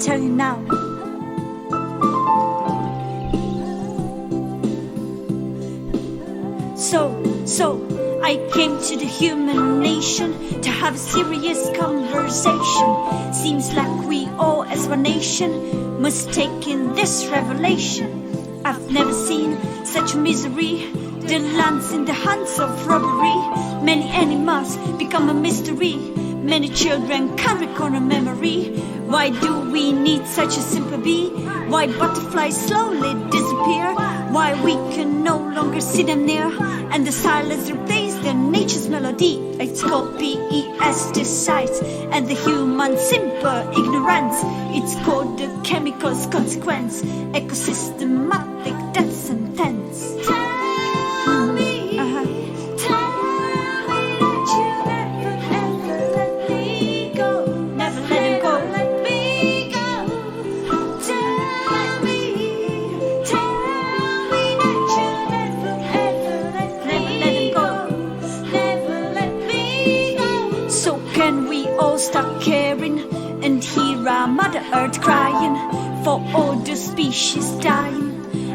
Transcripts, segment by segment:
tell you now. So, I came to the human nation to have a serious conversation. Seems like we all as one nation must take in this revelation. I've never seen such misery. The land's in the hands of robbery. Many animals become a mystery. Many children can't recall a memory. Why do we need such a simple bee? Why butterflies slowly disappear? Why we can no longer see them near? And the silence replaces their nature's melody. It's called pesticides and the human simple ignorance. It's called the chemical's consequence. Ecosystematic death sentence. Can we all stop caring and hear our Mother Earth crying for all the species dying?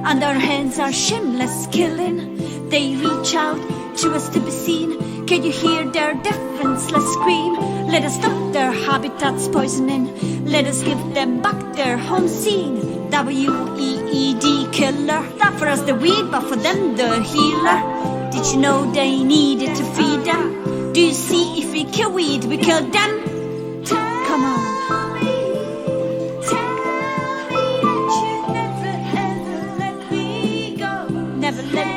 And our hands are shameless killing. They reach out to us to be seen. Can you hear their defenseless scream? Let us stop their habitats poisoning. Let us give them back their home scene. WEED killer. Not for us the weed, but for them the healer. Did you know they needed to feed them? Do you see, if we kill weed, we kill them? Come on. Never let